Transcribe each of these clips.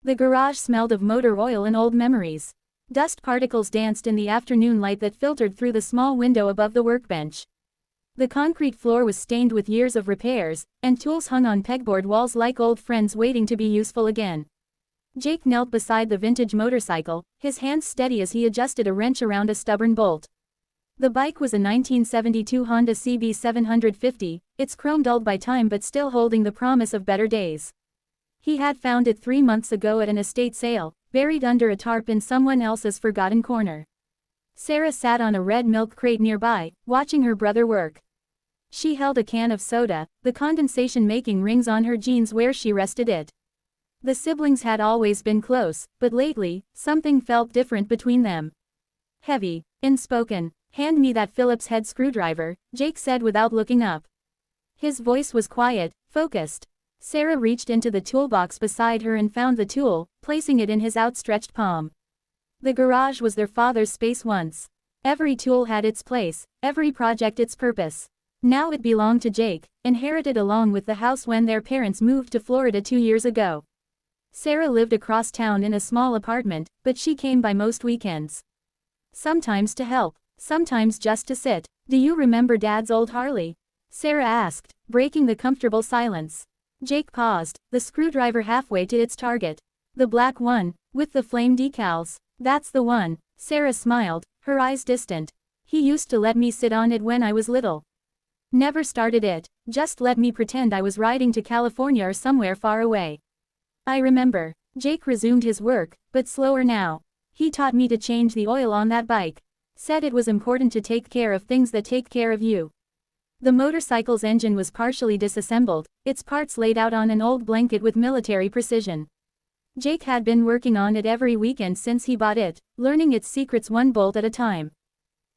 The garage smelled of motor oil and old memories. Dust particles danced in the afternoon light that filtered through the small window above the workbench. The concrete floor was stained with years of repairs, and tools hung on pegboard walls like old friends waiting to be useful again. Jake knelt beside the vintage motorcycle, his hands steady as he adjusted a wrench around a stubborn bolt. The bike was a 1972 Honda CB 750, its chrome dulled by time but still holding the promise of better days. He had found it 3 months ago at an estate sale, buried under a tarp in someone else's forgotten corner. Sarah sat on a red milk crate nearby, watching her brother work. She held a can of soda, the condensation making rings on her jeans where she rested it. The siblings had always been close, but lately, something felt different between them. Heavy, unspoken. "Hand me that Phillips head screwdriver," Jake said without looking up. His voice was quiet, focused. Sarah reached into the toolbox beside her and found the tool, placing it in his outstretched palm. The garage was their father's space once. Every tool had its place, every project its purpose. Now it belonged to Jake, inherited along with the house when their parents moved to Florida 2 years ago. Sarah lived across town in a small apartment, but she came by most weekends. Sometimes to help, sometimes just to sit. "Do you remember Dad's old Harley?" Sarah asked, breaking the comfortable silence. Jake paused, the screwdriver halfway to its target. "The black one, with the flame decals. That's the one." Sarah smiled, her eyes distant. "He used to let me sit on it when I was little. Never started it, just let me pretend I was riding to California or somewhere far away. I remember." Jake resumed his work, but slower now. "He taught me to change the oil on that bike. Said it was important to take care of things that take care of you." The motorcycle's engine was partially disassembled, its parts laid out on an old blanket with military precision. Jake had been working on it every weekend since he bought it, learning its secrets one bolt at a time.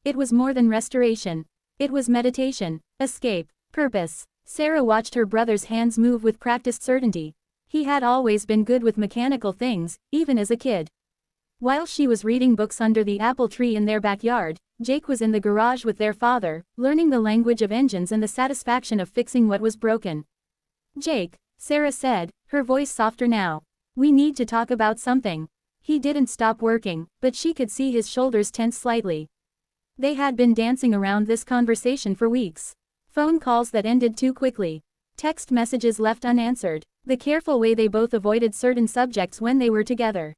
It was more than restoration. It was meditation, escape, purpose. Sarah watched her brother's hands move with practiced certainty. He had always been good with mechanical things, even as a kid. While she was reading books under the apple tree in their backyard, Jake was in the garage with their father, learning the language of engines and the satisfaction of fixing what was broken. "Jake," Sarah said, her voice softer now. "We need to talk about something." He didn't stop working, but she could see his shoulders tense slightly. They had been dancing around this conversation for weeks. Phone calls that ended too quickly. Text messages left unanswered. The careful way they both avoided certain subjects when they were together.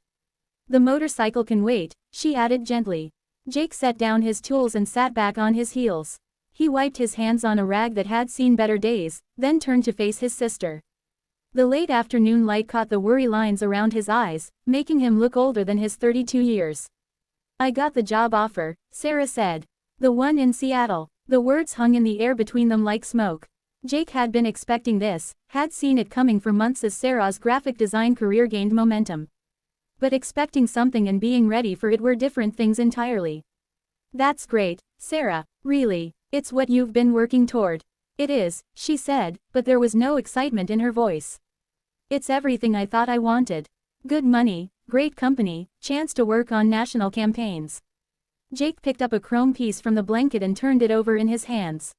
"The motorcycle can wait," she added gently. Jake set down his tools and sat back on his heels. He wiped his hands on a rag that had seen better days, then turned to face his sister. The late afternoon light caught the worry lines around his eyes, making him look older than his 32 years. "I got the job offer," Sarah said. "The one in Seattle." The words hung in the air between them like smoke. Jake had been expecting this, had seen it coming for months as Sarah's graphic design career gained momentum. But expecting something and being ready for it were different things entirely. "That's great, Sarah, really. It's what you've been working toward." "It is," she said, but there was no excitement in her voice. "It's everything I thought I wanted. Good money, great company, chance to work on national campaigns." Jake picked up a chrome piece from the blanket and turned it over in his hands.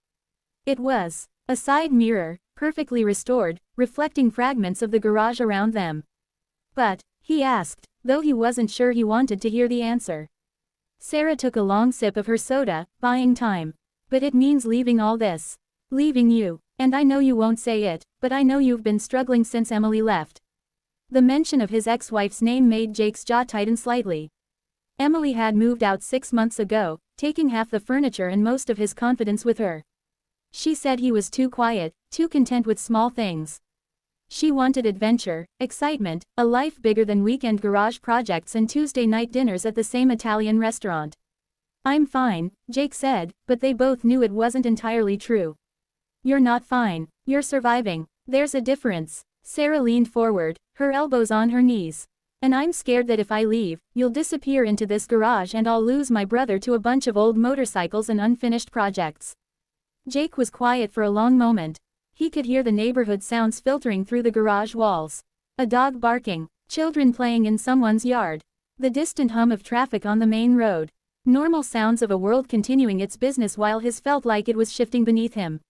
It was a side mirror, perfectly restored, reflecting fragments of the garage around them. "But," he asked, though he wasn't sure he wanted to hear the answer. Sarah took a long sip of her soda, buying time. "But it means leaving all this. Leaving you. And I know you won't say it, but I know you've been struggling since Emily left." The mention of his ex-wife's name made Jake's jaw tighten slightly. Emily had moved out 6 months ago, taking half the furniture and most of his confidence with her. She said he was too quiet, too content with small things. She wanted adventure, excitement, a life bigger than weekend garage projects and Tuesday night dinners at the same Italian restaurant. "I'm fine," Jake said, but they both knew it wasn't entirely true. "You're not fine. You're surviving. There's a difference." Sarah leaned forward, her elbows on her knees. "And I'm scared that if I leave, you'll disappear into this garage and I'll lose my brother to a bunch of old motorcycles and unfinished projects." Jake was quiet for a long moment. He could hear the neighborhood sounds filtering through the garage walls. A dog barking, children playing in someone's yard. The distant hum of traffic on the main road. Normal sounds of a world continuing its business while his felt like it was shifting beneath him.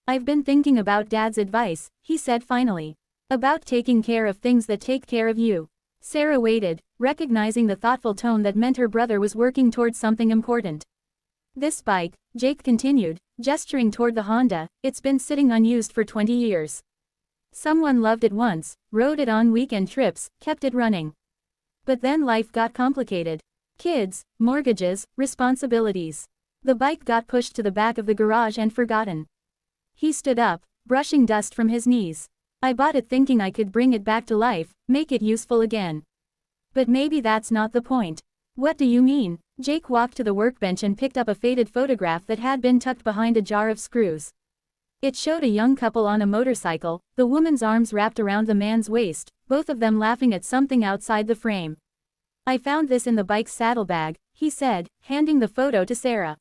"I've been thinking about Dad's advice," he said finally. "About taking care of things that take care of you." Sarah waited, recognizing the thoughtful tone that meant her brother was working towards something important. This bike, Jake continued, gesturing toward the Honda, it's been sitting unused for 20 years. Someone loved it once, rode it on weekend trips, kept it running. But then life got complicated. Kids, mortgages, responsibilities. The bike got pushed to the back of the garage and forgotten. He stood up, brushing dust from his knees. I bought it thinking I could bring it back to life, make it useful again. But maybe that's not the point. What do you mean? Jake walked to the workbench and picked up a faded photograph that had been tucked behind a jar of screws. It showed a young couple on a motorcycle, the woman's arms wrapped around the man's waist, both of them laughing at something outside the frame. I found this in the bike's saddlebag, he said, handing the photo to Sarah.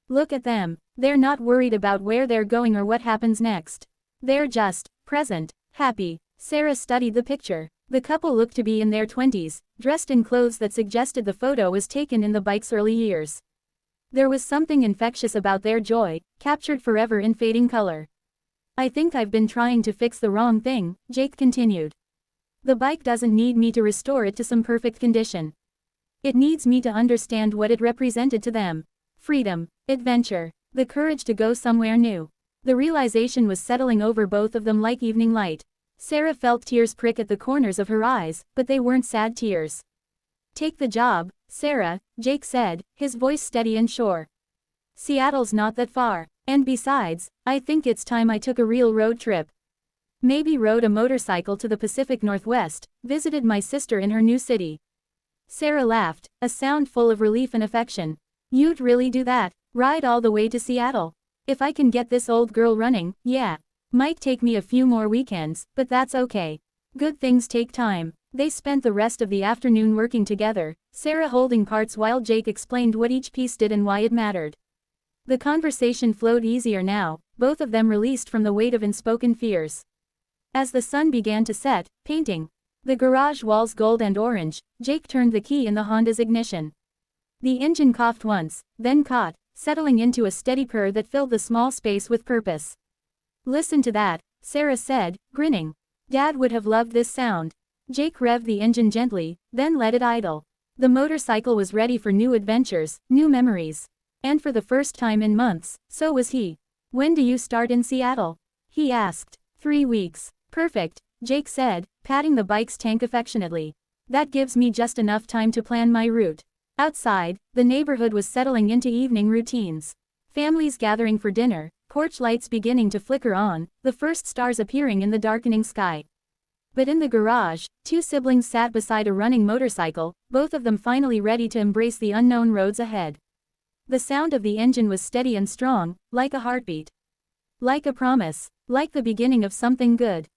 Look at them. They're not worried about where they're going or what happens next. They're just present, happy. Sarah studied the picture. The couple looked to be in their 20s, dressed in clothes that suggested the photo was taken in the bike's early years. There was something infectious about their joy, captured forever in fading color. I think I've been trying to fix the wrong thing, Jake continued. The bike doesn't need me to restore it to some perfect condition. It needs me to understand what it represented to them. Freedom, adventure, the courage to go somewhere new. The realization was settling over both of them like evening light. Sarah felt tears prick at the corners of her eyes, but they weren't sad tears. Take the job, Sarah, Jake said, his voice steady and sure. Seattle's not that far, and besides, I think it's time I took a real road trip. Maybe rode a motorcycle to the Pacific Northwest, visited my sister in her new city. Sarah laughed, a sound full of relief and affection. You'd really do that? Ride all the way to Seattle? If I can get this old girl running, yeah. Might take me a few more weekends, but that's okay. Good things take time. They spent the rest of the afternoon working together, Sarah holding parts while Jake explained what each piece did and why it mattered. The conversation flowed easier now, both of them released from the weight of unspoken fears. As the sun began to set, painting the garage walls gold and orange, Jake turned the key in the Honda's ignition. The engine coughed once, then caught, settling into a steady purr that filled the small space with purpose. Listen to that, Sarah said, grinning. Dad would have loved this sound. Jake revved the engine gently, then let it idle. The motorcycle was ready for new adventures, new memories. And for the first time in months, so was he. When do you start in Seattle? He asked. 3 weeks. Perfect, Jake said, patting the bike's tank affectionately. That gives me just enough time to plan my route. Outside, the neighborhood was settling into evening routines. Families gathering for dinner, porch lights beginning to flicker on, the first stars appearing in the darkening sky. But in the garage, 2 siblings sat beside a running motorcycle, both of them finally ready to embrace the unknown roads ahead. The sound of the engine was steady and strong, like a heartbeat. Like a promise, like the beginning of something good.